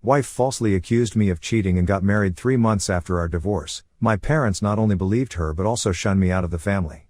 Wife falsely accused me of cheating and got married 3 months after our divorce. My parents not only believed her but also shunned me out of the family.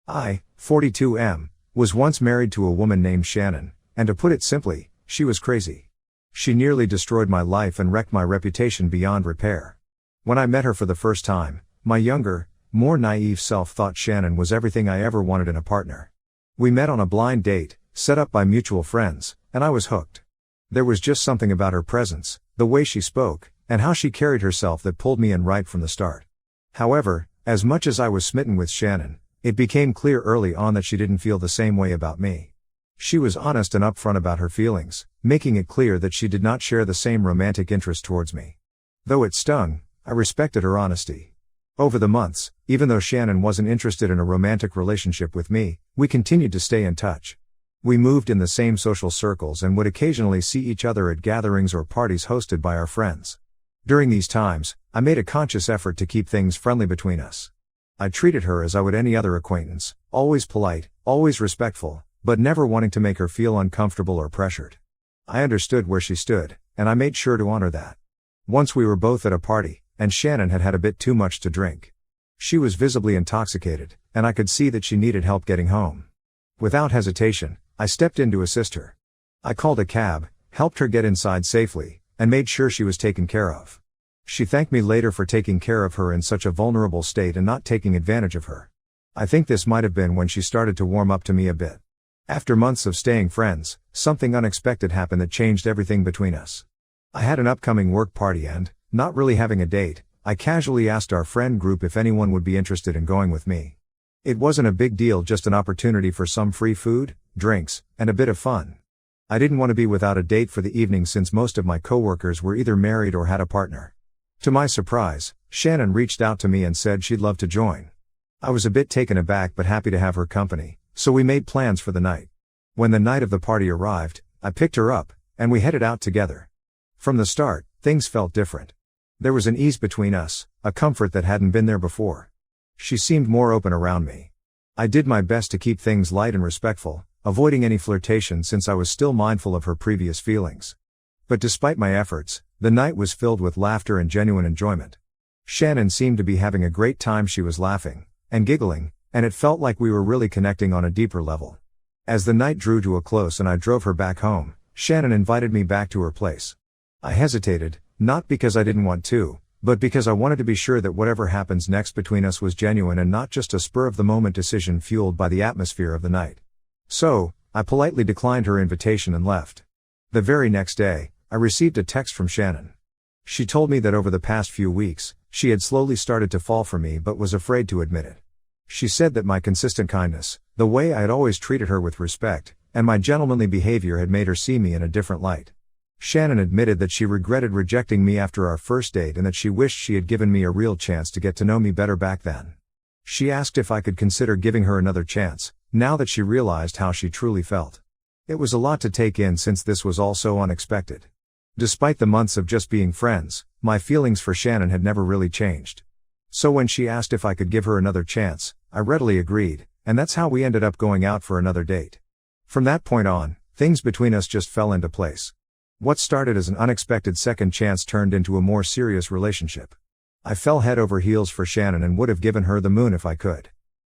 I, 42M, was once married to a woman named Shannon, and to put it simply, she was crazy. She nearly destroyed my life and wrecked my reputation beyond repair. When I met her for the first time, my younger, more naive self thought Shannon was everything I ever wanted in a partner. We met on a blind date, set up by mutual friends, and I was hooked. There was just something about her presence, the way she spoke, and how she carried herself that pulled me in right from the start. However, as much as I was smitten with Shannon, it became clear early on that she didn't feel the same way about me. She was honest and upfront about her feelings, making it clear that she did not share the same romantic interest towards me. Though it stung, I respected her honesty. Over the months, even though Shannon wasn't interested in a romantic relationship with me, we continued to stay in touch. We moved in the same social circles and would occasionally see each other at gatherings or parties hosted by our friends. During these times, I made a conscious effort to keep things friendly between us. I treated her as I would any other acquaintance, always polite, always respectful, but never wanting to make her feel uncomfortable or pressured. I understood where she stood, and I made sure to honor that. Once we were both at a party, and Shannon had had a bit too much to drink. She was visibly intoxicated, and I could see that she needed help getting home. Without hesitation, I stepped in to assist her. I called a cab, helped her get inside safely, and made sure she was taken care of. She thanked me later for taking care of her in such a vulnerable state and not taking advantage of her. I think this might have been when she started to warm up to me a bit. After months of staying friends, something unexpected happened that changed everything between us. I had an upcoming work party and, not really having a date, I casually asked our friend group if anyone would be interested in going with me. It wasn't a big deal, just an opportunity for some free food, drinks, and a bit of fun. I didn't want to be without a date for the evening since most of my coworkers were either married or had a partner. To my surprise, Shannon reached out to me and said she'd love to join. I was a bit taken aback but happy to have her company, so we made plans for the night. When the night of the party arrived, I picked her up, and we headed out together. From the start, things felt different. There was an ease between us, a comfort that hadn't been there before. She seemed more open around me. I did my best to keep things light and respectful, avoiding any flirtation since I was still mindful of her previous feelings. But despite my efforts, the night was filled with laughter and genuine enjoyment. Shannon seemed to be having a great time. She was laughing and giggling, and it felt like we were really connecting on a deeper level. As the night drew to a close and I drove her back home, Shannon invited me back to her place. I hesitated, not because I didn't want to, but because I wanted to be sure that whatever happens next between us was genuine and not just a spur-of-the-moment decision fueled by the atmosphere of the night. So, I politely declined her invitation and left. The very next day, I received a text from Shannon. She told me that over the past few weeks, she had slowly started to fall for me but was afraid to admit it. She said that my consistent kindness, the way I had always treated her with respect, and my gentlemanly behavior had made her see me in a different light. Shannon admitted that she regretted rejecting me after our first date and that she wished she had given me a real chance to get to know me better back then. She asked if I could consider giving her another chance, now that she realized how she truly felt. It was a lot to take in since this was all so unexpected. Despite the months of just being friends, my feelings for Shannon had never really changed. So when she asked if I could give her another chance, I readily agreed, and that's how we ended up going out for another date. From that point on, things between us just fell into place. What started as an unexpected second chance turned into a more serious relationship. I fell head over heels for Shannon and would have given her the moon if I could.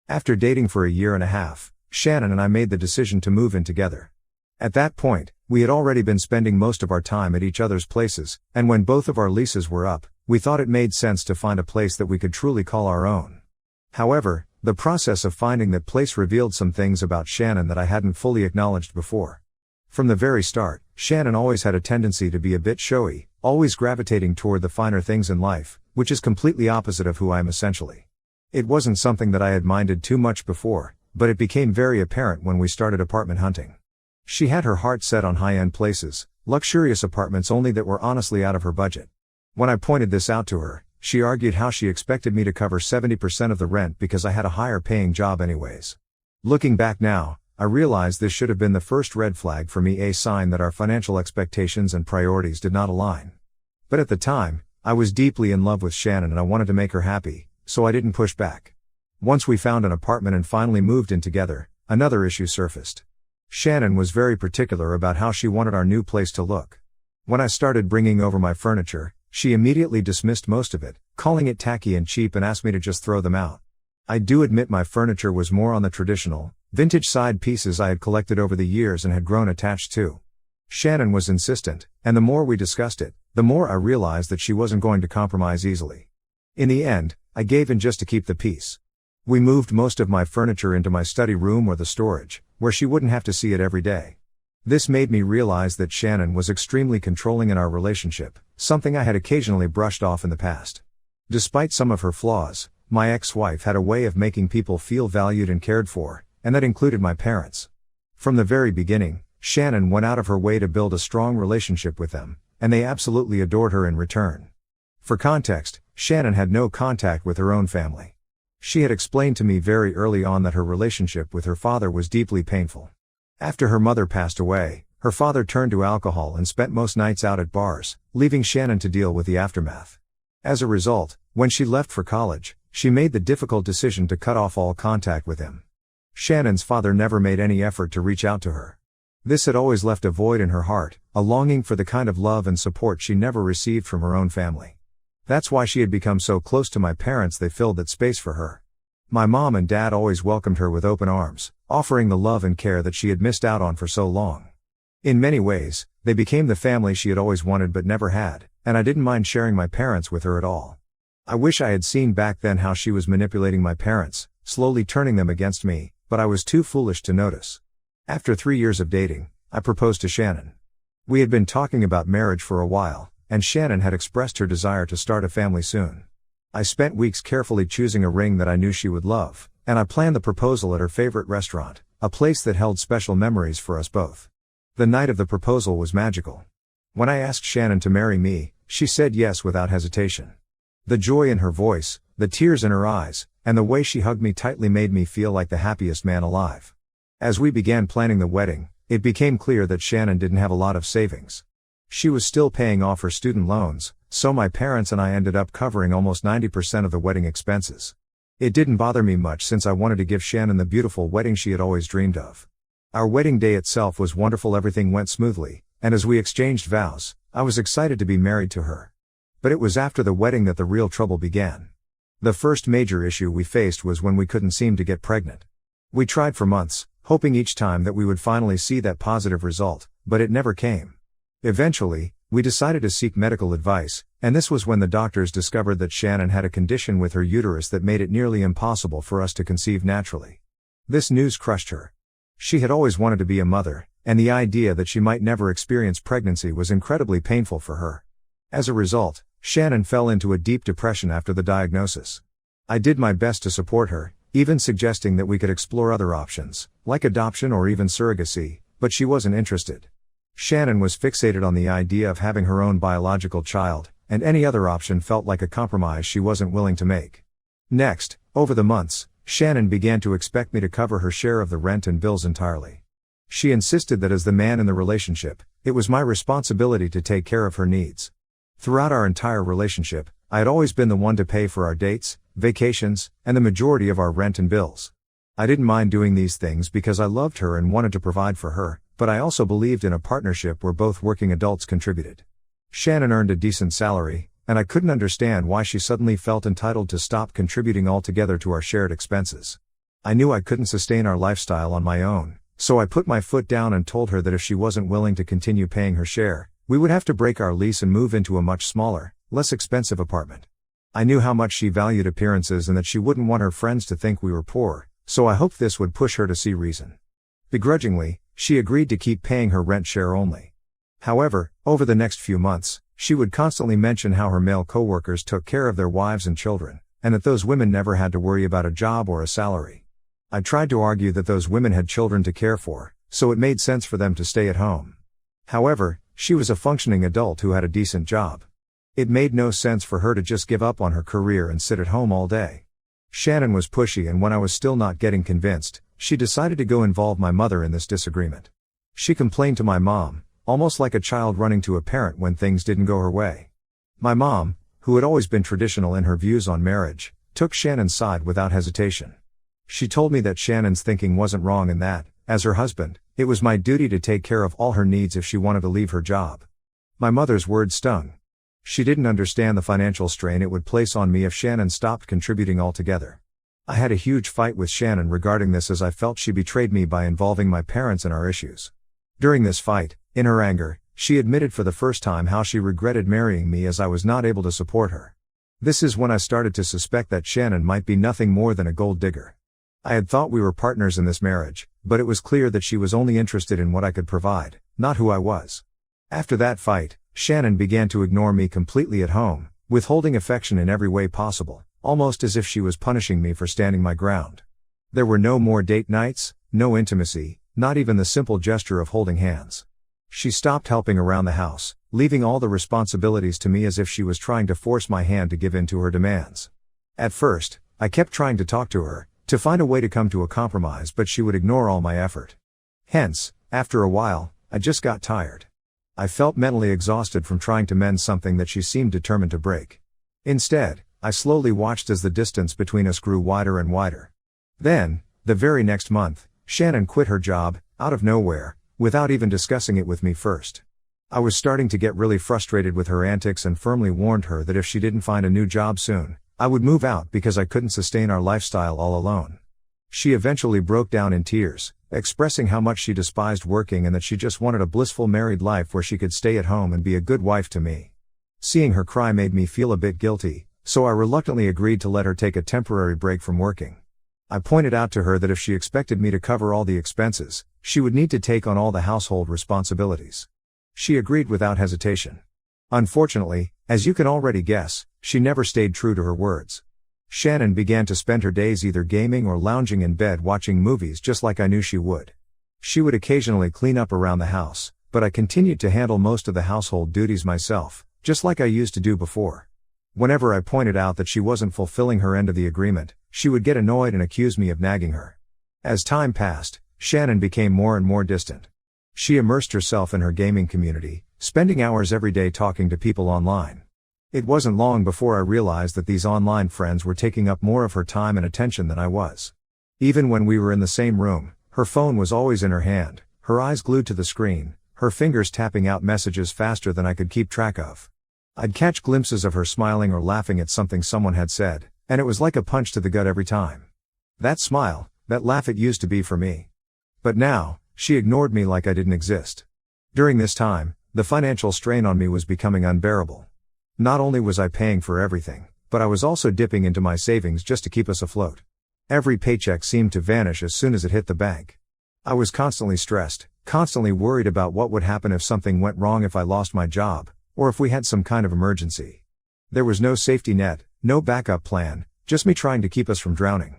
After dating for a year and a half, Shannon and I made the decision to move in together. At that point, we had already been spending most of our time at each other's places, and when both of our leases were up, we thought it made sense to find a place that we could truly call our own. However, the process of finding that place revealed some things about Shannon that I hadn't fully acknowledged before. From the very start, Shannon always had a tendency to be a bit showy, always gravitating toward the finer things in life, which is completely opposite of who I am essentially. It wasn't something that I had minded too much before, but it became very apparent when we started apartment hunting. She had her heart set on high-end places, luxurious apartments only that were honestly out of her budget. When I pointed this out to her, she argued how she expected me to cover 70% of the rent because I had a higher-paying job anyways. Looking back now, I realized this should have been the first red flag for me, a sign that our financial expectations and priorities did not align. But at the time, I was deeply in love with Shannon and I wanted to make her happy, so I didn't push back. Once we found an apartment and finally moved in together, another issue surfaced. Shannon was very particular about how she wanted our new place to look. When I started bringing over my furniture, she immediately dismissed most of it, calling it tacky and cheap, and asked me to just throw them out. I do admit my furniture was more on the traditional, vintage side, pieces I had collected over the years and had grown attached to. Shannon was insistent, and the more we discussed it, the more I realized that she wasn't going to compromise easily. In the end, I gave in just to keep the peace. We moved most of my furniture into my study room or the storage, where she wouldn't have to see it every day. This made me realize that Shannon was extremely controlling in our relationship, something I had occasionally brushed off in the past. Despite some of her flaws, my ex-wife had a way of making people feel valued and cared for, and that included my parents. From the very beginning, Shannon went out of her way to build a strong relationship with them, and they absolutely adored her in return. For context, Shannon had no contact with her own family. She had explained to me very early on that her relationship with her father was deeply painful. After her mother passed away, her father turned to alcohol and spent most nights out at bars, leaving Shannon to deal with the aftermath. As a result, when she left for college, she made the difficult decision to cut off all contact with him. Shannon's father never made any effort to reach out to her. This had always left a void in her heart, a longing for the kind of love and support she never received from her own family. That's why she had become so close to my parents. They filled that space for her. My mom and dad always welcomed her with open arms, offering the love and care that she had missed out on for so long. In many ways, they became the family she had always wanted but never had, and I didn't mind sharing my parents with her at all. I wish I had seen back then how she was manipulating my parents, slowly turning them against me, but I was too foolish to notice. After 3 years of dating, I proposed to Shannon. We had been talking about marriage for a while, and Shannon had expressed her desire to start a family soon. I spent weeks carefully choosing a ring that I knew she would love, and I planned the proposal at her favorite restaurant, a place that held special memories for us both. The night of the proposal was magical. When I asked Shannon to marry me, she said yes without hesitation. The joy in her voice, the tears in her eyes, and the way she hugged me tightly made me feel like the happiest man alive. As we began planning the wedding, it became clear that Shannon didn't have a lot of savings. She was still paying off her student loans, so my parents and I ended up covering almost 90% of the wedding expenses. It didn't bother me much since I wanted to give Shannon the beautiful wedding she had always dreamed of. Our wedding day itself was wonderful. Everything went smoothly, and as we exchanged vows, I was excited to be married to her. But it was after the wedding that the real trouble began. The first major issue we faced was when we couldn't seem to get pregnant. We tried for months, hoping each time that we would finally see that positive result, but it never came. Eventually, we decided to seek medical advice, and this was when the doctors discovered that Shannon had a condition with her uterus that made it nearly impossible for us to conceive naturally. This news crushed her. She had always wanted to be a mother, and the idea that she might never experience pregnancy was incredibly painful for her. As a result, Shannon fell into a deep depression after the diagnosis. I did my best to support her, even suggesting that we could explore other options, like adoption or even surrogacy, but she wasn't interested. Shannon was fixated on the idea of having her own biological child, and any other option felt like a compromise she wasn't willing to make. Next, over the months, Shannon began to expect me to cover her share of the rent and bills entirely. She insisted that as the man in the relationship, it was my responsibility to take care of her needs. Throughout our entire relationship, I had always been the one to pay for our dates, vacations, and the majority of our rent and bills. I didn't mind doing these things because I loved her and wanted to provide for her, but I also believed in a partnership where both working adults contributed. Shannon earned a decent salary, and I couldn't understand why she suddenly felt entitled to stop contributing altogether to our shared expenses. I knew I couldn't sustain our lifestyle on my own, so I put my foot down and told her that if she wasn't willing to continue paying her share, we would have to break our lease and move into a much smaller, less expensive apartment. I knew how much she valued appearances and that she wouldn't want her friends to think we were poor, so I hoped this would push her to see reason. Begrudgingly, she agreed to keep paying her rent share only. However, over the next few months, she would constantly mention how her male coworkers took care of their wives and children, and that those women never had to worry about a job or a salary. I tried to argue that those women had children to care for, so it made sense for them to stay at home. However, she was a functioning adult who had a decent job. It made no sense for her to just give up on her career and sit at home all day. Shannon was pushy, and when I was still not getting convinced, she decided to go involve my mother in this disagreement. She complained to my mom, almost like a child running to a parent when things didn't go her way. My mom, who had always been traditional in her views on marriage, took Shannon's side without hesitation. She told me that Shannon's thinking wasn't wrong and that, as her husband, it was my duty to take care of all her needs if she wanted to leave her job. My mother's words stung. She didn't understand the financial strain it would place on me if Shannon stopped contributing altogether. I had a huge fight with Shannon regarding this as I felt she betrayed me by involving my parents in our issues. During this fight, in her anger, she admitted for the first time how she regretted marrying me as I was not able to support her. This is when I started to suspect that Shannon might be nothing more than a gold digger. I had thought we were partners in this marriage, but it was clear that she was only interested in what I could provide, not who I was. After that fight, Shannon began to ignore me completely at home, withholding affection in every way possible, almost as if she was punishing me for standing my ground. There were no more date nights, no intimacy, not even the simple gesture of holding hands. She stopped helping around the house, leaving all the responsibilities to me as if she was trying to force my hand to give in to her demands. At first, I kept trying to talk to her, to find a way to come to a compromise, but she would ignore all my effort. Hence, after a while, I just got tired. I felt mentally exhausted from trying to mend something that she seemed determined to break. Instead, I slowly watched as the distance between us grew wider and wider. Then, the very next month, Shannon quit her job, out of nowhere, without even discussing it with me first. I was starting to get really frustrated with her antics and firmly warned her that if she didn't find a new job soon, I would move out because I couldn't sustain our lifestyle all alone. She eventually broke down in tears, expressing how much she despised working and that she just wanted a blissful married life where she could stay at home and be a good wife to me. Seeing her cry made me feel a bit guilty, so I reluctantly agreed to let her take a temporary break from working. I pointed out to her that if she expected me to cover all the expenses, she would need to take on all the household responsibilities. She agreed without hesitation. Unfortunately, as you can already guess, she never stayed true to her words. Shannon began to spend her days either gaming or lounging in bed watching movies just like I knew she would. She would occasionally clean up around the house, but I continued to handle most of the household duties myself, just like I used to do before. Whenever I pointed out that she wasn't fulfilling her end of the agreement, she would get annoyed and accuse me of nagging her. As time passed, Shannon became more and more distant. She immersed herself in her gaming community, spending hours every day talking to people online. It wasn't long before I realized that these online friends were taking up more of her time and attention than I was. Even when we were in the same room, her phone was always in her hand, her eyes glued to the screen, her fingers tapping out messages faster than I could keep track of. I'd catch glimpses of her smiling or laughing at something someone had said, and it was like a punch to the gut every time. That smile, that laugh, it used to be for me. But now, she ignored me like I didn't exist. During this time, the financial strain on me was becoming unbearable. Not only was I paying for everything, but I was also dipping into my savings just to keep us afloat. Every paycheck seemed to vanish as soon as it hit the bank. I was constantly stressed, constantly worried about what would happen if something went wrong, if I lost my job, or if we had some kind of emergency. There was no safety net, no backup plan, just me trying to keep us from drowning.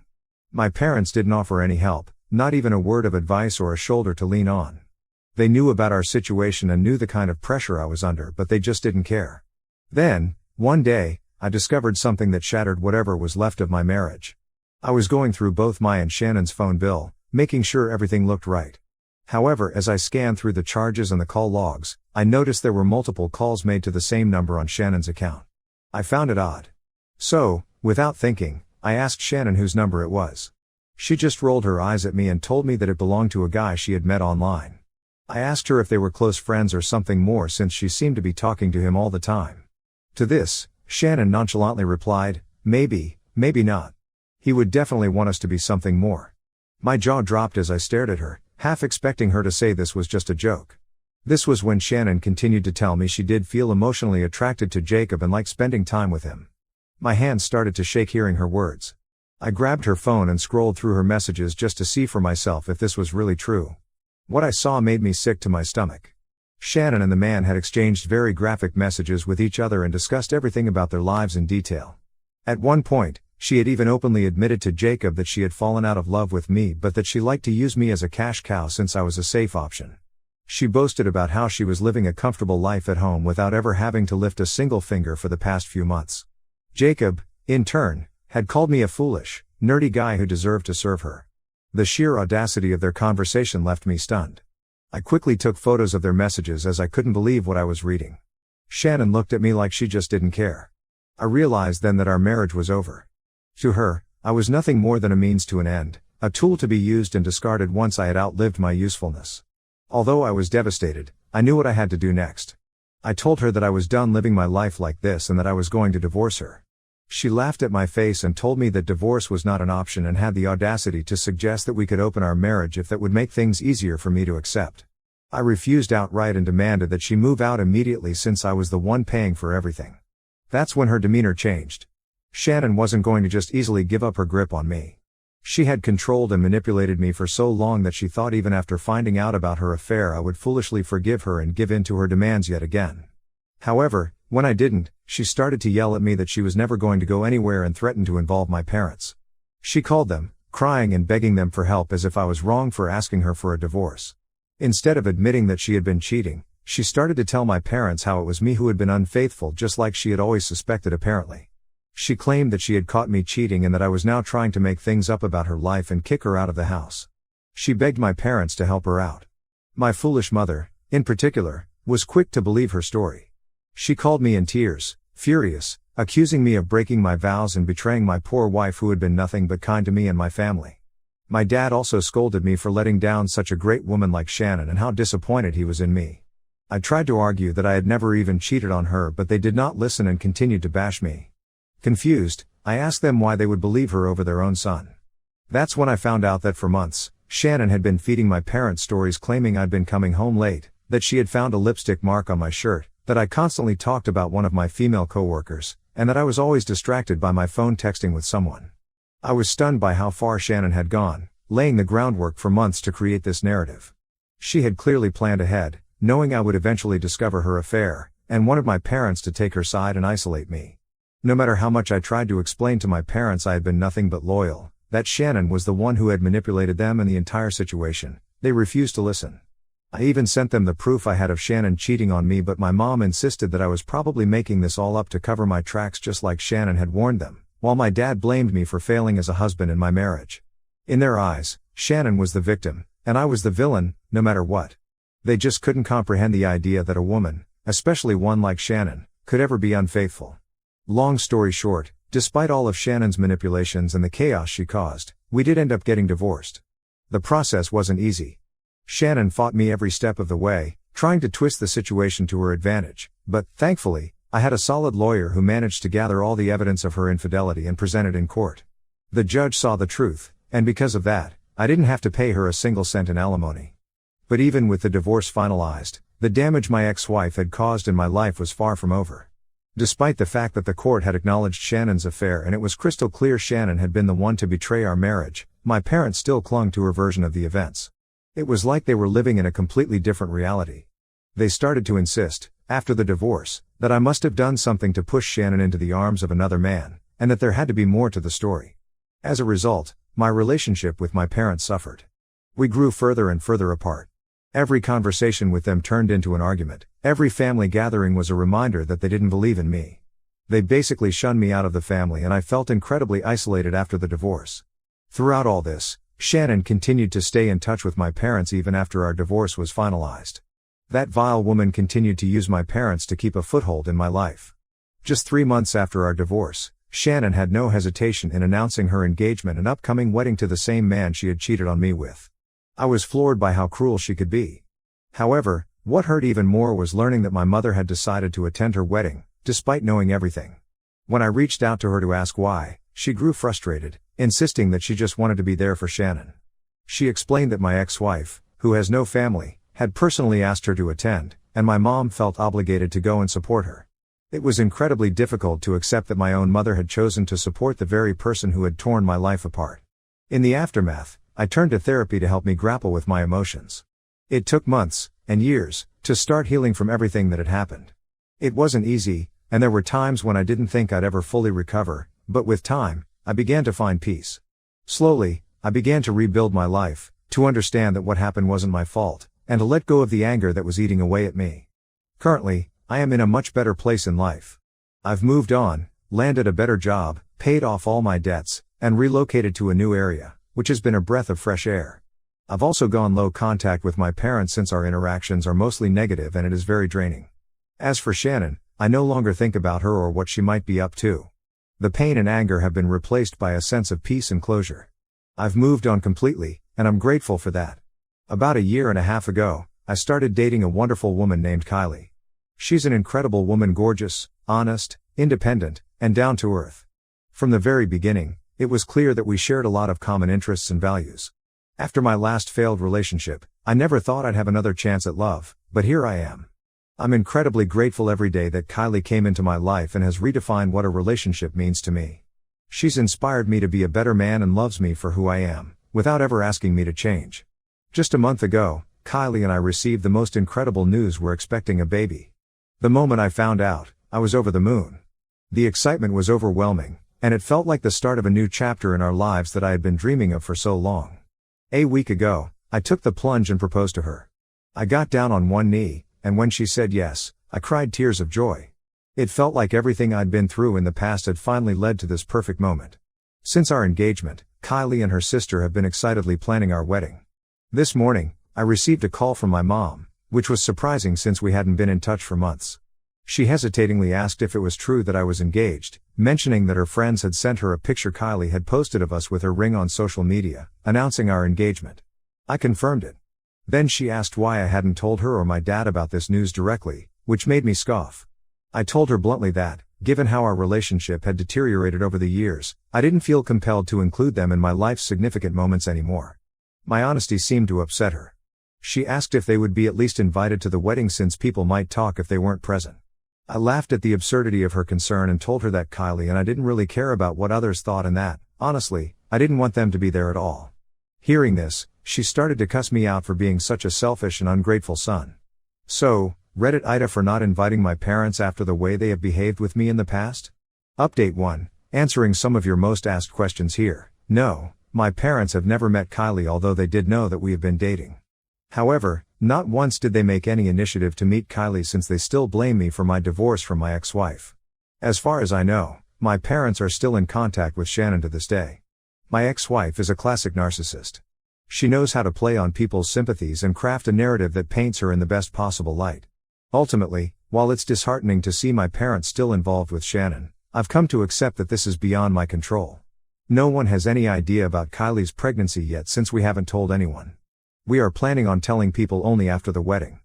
My parents didn't offer any help, not even a word of advice or a shoulder to lean on. They knew about our situation and knew the kind of pressure I was under, but they just didn't care. Then, one day, I discovered something that shattered whatever was left of my marriage. I was going through both my and Shannon's phone bill, making sure everything looked right. However, as I scanned through the charges and the call logs, I noticed there were multiple calls made to the same number on Shannon's account. I found it odd. So, without thinking, I asked Shannon whose number it was. She just rolled her eyes at me and told me that it belonged to a guy she had met online. I asked her if they were close friends or something more, since she seemed to be talking to him all the time. To this, Shannon nonchalantly replied, maybe, maybe not. He would definitely want us to be something more. My jaw dropped as I stared at her, half expecting her to say this was just a joke. This was when Shannon continued to tell me she did feel emotionally attracted to Jacob and liked spending time with him. My hands started to shake hearing her words. I grabbed her phone and scrolled through her messages just to see for myself if this was really true. What I saw made me sick to my stomach. Shannon and the man had exchanged very graphic messages with each other and discussed everything about their lives in detail. At one point, she had even openly admitted to Jacob that she had fallen out of love with me, but that she liked to use me as a cash cow since I was a safe option. She boasted about how she was living a comfortable life at home without ever having to lift a single finger for the past few months. Jacob, in turn, had called me a foolish, nerdy guy who deserved to serve her. The sheer audacity of their conversation left me stunned. I quickly took photos of their messages as I couldn't believe what I was reading. Shannon looked at me like she just didn't care. I realized then that our marriage was over. To her, I was nothing more than a means to an end, a tool to be used and discarded once I had outlived my usefulness. Although I was devastated, I knew what I had to do next. I told her that I was done living my life like this and that I was going to divorce her. She laughed at my face and told me that divorce was not an option and had the audacity to suggest that we could open our marriage if that would make things easier for me to accept. I refused outright and demanded that she move out immediately since I was the one paying for everything. That's when her demeanor changed. Shannon wasn't going to just easily give up her grip on me. She had controlled and manipulated me for so long that she thought even after finding out about her affair I would foolishly forgive her and give in to her demands yet again. However, when I didn't, she started to yell at me that she was never going to go anywhere and threatened to involve my parents. She called them, crying and begging them for help as if I was wrong for asking her for a divorce. Instead of admitting that she had been cheating, she started to tell my parents how it was me who had been unfaithful, just like she had always suspected apparently. She claimed that she had caught me cheating and that I was now trying to make things up about her life and kick her out of the house. She begged my parents to help her out. My foolish mother, in particular, was quick to believe her story. She called me in tears, furious, accusing me of breaking my vows and betraying my poor wife who had been nothing but kind to me and my family. My dad also scolded me for letting down such a great woman like Shannon and how disappointed he was in me. I tried to argue that I had never even cheated on her, but they did not listen and continued to bash me. Confused, I asked them why they would believe her over their own son. That's when I found out that for months, Shannon had been feeding my parents stories claiming I'd been coming home late, that she had found a lipstick mark on my shirt, that I constantly talked about one of my female coworkers, and that I was always distracted by my phone texting with someone. I was stunned by how far Shannon had gone, laying the groundwork for months to create this narrative. She had clearly planned ahead, knowing I would eventually discover her affair, and wanted my parents to take her side and isolate me. No matter how much I tried to explain to my parents I had been nothing but loyal, that Shannon was the one who had manipulated them and the entire situation, they refused to listen. I even sent them the proof I had of Shannon cheating on me, but my mom insisted that I was probably making this all up to cover my tracks just like Shannon had warned them, while my dad blamed me for failing as a husband in my marriage. In their eyes, Shannon was the victim, and I was the villain, no matter what. They just couldn't comprehend the idea that a woman, especially one like Shannon, could ever be unfaithful. Long story short, despite all of Shannon's manipulations and the chaos she caused, we did end up getting divorced. The process wasn't easy. Shannon fought me every step of the way, trying to twist the situation to her advantage, but, thankfully, I had a solid lawyer who managed to gather all the evidence of her infidelity and present it in court. The judge saw the truth, and because of that, I didn't have to pay her a single cent in alimony. But even with the divorce finalized, the damage my ex-wife had caused in my life was far from over. Despite the fact that the court had acknowledged Shannon's affair and it was crystal clear Shannon had been the one to betray our marriage, my parents still clung to her version of the events. It was like they were living in a completely different reality. They started to insist, after the divorce, that I must have done something to push Shannon into the arms of another man, and that there had to be more to the story. As a result, my relationship with my parents suffered. We grew further and further apart. Every conversation with them turned into an argument. Every family gathering was a reminder that they didn't believe in me. They basically shunned me out of the family, and I felt incredibly isolated after the divorce. Throughout all this, Shannon continued to stay in touch with my parents even after our divorce was finalized. That vile woman continued to use my parents to keep a foothold in my life. Just 3 months after our divorce, Shannon had no hesitation in announcing her engagement and upcoming wedding to the same man she had cheated on me with. I was floored by how cruel she could be. However, what hurt even more was learning that my mother had decided to attend her wedding, despite knowing everything. When I reached out to her to ask why, she grew frustrated, insisting that she just wanted to be there for Shannon. She explained that my ex-wife, who has no family, had personally asked her to attend, and my mom felt obligated to go and support her. It was incredibly difficult to accept that my own mother had chosen to support the very person who had torn my life apart. In the aftermath, I turned to therapy to help me grapple with my emotions. It took months, and years, to start healing from everything that had happened. It wasn't easy, and there were times when I didn't think I'd ever fully recover, but with time, I began to find peace. Slowly, I began to rebuild my life, to understand that what happened wasn't my fault, and to let go of the anger that was eating away at me. Currently, I am in a much better place in life. I've moved on, landed a better job, paid off all my debts, and relocated to a new area, which has been a breath of fresh air. I've also gone low contact with my parents since our interactions are mostly negative and it is very draining. As for Shannon, I no longer think about her or what she might be up to. The pain and anger have been replaced by a sense of peace and closure. I've moved on completely, and I'm grateful for that. About 1.5 years ago, I started dating a wonderful woman named Kylie. She's an incredible woman, gorgeous, honest, independent, and down to earth. From the very beginning, it was clear that we shared a lot of common interests and values. After my last failed relationship, I never thought I'd have another chance at love, but here I am. I'm incredibly grateful every day that Kylie came into my life and has redefined what a relationship means to me. She's inspired me to be a better man and loves me for who I am, without ever asking me to change. Just a month ago, Kylie and I received the most incredible news: we're expecting a baby. The moment I found out, I was over the moon. The excitement was overwhelming, and it felt like the start of a new chapter in our lives that I had been dreaming of for so long. A week ago, I took the plunge and proposed to her. I got down on one knee, and when she said yes, I cried tears of joy. It felt like everything I'd been through in the past had finally led to this perfect moment. Since our engagement, Kylie and her sister have been excitedly planning our wedding. This morning, I received a call from my mom, which was surprising since we hadn't been in touch for months. She hesitatingly asked if it was true that I was engaged, mentioning that her friends had sent her a picture Kylie had posted of us with her ring on social media, announcing our engagement. I confirmed it. Then she asked why I hadn't told her or my dad about this news directly, which made me scoff. I told her bluntly that, given how our relationship had deteriorated over the years, I didn't feel compelled to include them in my life's significant moments anymore. My honesty seemed to upset her. She asked if they would be at least invited to the wedding since people might talk if they weren't present. I laughed at the absurdity of her concern and told her that Kylie and I didn't really care about what others thought and that, honestly, I didn't want them to be there at all. Hearing this, she started to cuss me out for being such a selfish and ungrateful son. So, Reddit Ida for not inviting my parents after the way they have behaved with me in the past? Update 1. Answering some of your most asked questions here. No, my parents have never met Kylie, although they did know that we have been dating. However, not once did they make any initiative to meet Kylie since they still blame me for my divorce from my ex-wife. As far as I know, my parents are still in contact with Shannon to this day. My ex-wife is a classic narcissist. She knows how to play on people's sympathies and craft a narrative that paints her in the best possible light. Ultimately, while it's disheartening to see my parents still involved with Shannon, I've come to accept that this is beyond my control. No one has any idea about Kylie's pregnancy yet since we haven't told anyone. We are planning on telling people only after the wedding.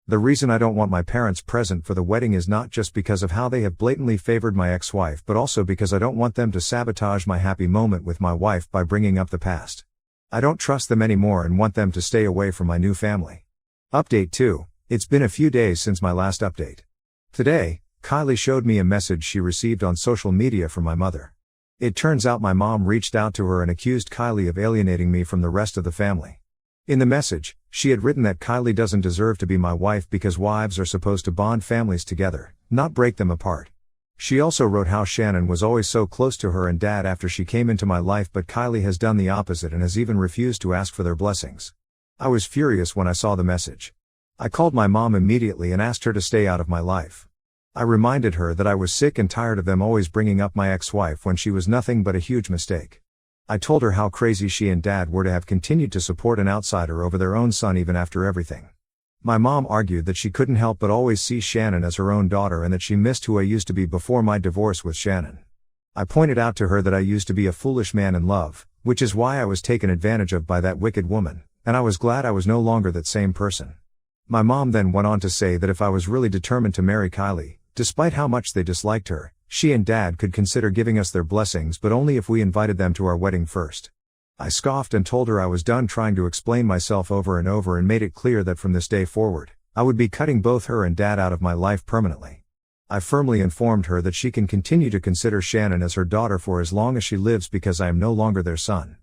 The reason I don't want my parents present for the wedding is not just because of how they have blatantly favored my ex-wife, but also because I don't want them to sabotage my happy moment with my wife by bringing up the past. I don't trust them anymore and want them to stay away from my new family. Update 2. It's been a few days since my last update. Today, Kylie showed me a message she received on social media from my mother. It turns out my mom reached out to her and accused Kylie of alienating me from the rest of the family. In the message, she had written that Kylie doesn't deserve to be my wife because wives are supposed to bond families together, not break them apart. She also wrote how Shannon was always so close to her and dad after she came into my life, but Kylie has done the opposite and has even refused to ask for their blessings. I was furious when I saw the message. I called my mom immediately and asked her to stay out of my life. I reminded her that I was sick and tired of them always bringing up my ex-wife when she was nothing but a huge mistake. I told her how crazy she and dad were to have continued to support an outsider over their own son even after everything. My mom argued that she couldn't help but always see Shannon as her own daughter and that she missed who I used to be before my divorce with Shannon. I pointed out to her that I used to be a foolish man in love, which is why I was taken advantage of by that wicked woman, and I was glad I was no longer that same person. My mom then went on to say that if I was really determined to marry Kylie, despite how much they disliked her, she and dad could consider giving us their blessings, but only if we invited them to our wedding first. I scoffed and told her I was done trying to explain myself over and over and made it clear that from this day forward, I would be cutting both her and dad out of my life permanently. I firmly informed her that she can continue to consider Shannon as her daughter for as long as she lives because I am no longer their son.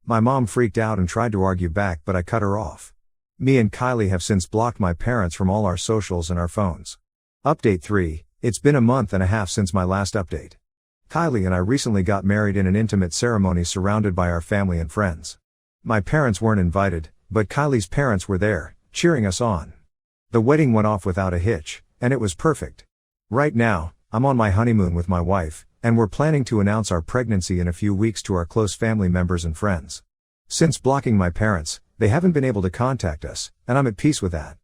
My mom freaked out and tried to argue back, but I cut her off. Me and Kylie have since blocked my parents from all our socials and our phones. Update 3. It's been a month and a half since my last update. Kylie and I recently got married in an intimate ceremony surrounded by our family and friends. My parents weren't invited, but Kylie's parents were there, cheering us on. The wedding went off without a hitch, and it was perfect. Right now, I'm on my honeymoon with my wife, and we're planning to announce our pregnancy in a few weeks to our close family members and friends. Since blocking my parents, they haven't been able to contact us, and I'm at peace with that.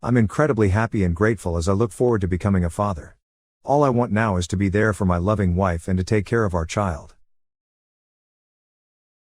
I'm incredibly happy and grateful as I look forward to becoming a father. All I want now is to be there for my loving wife and to take care of our child.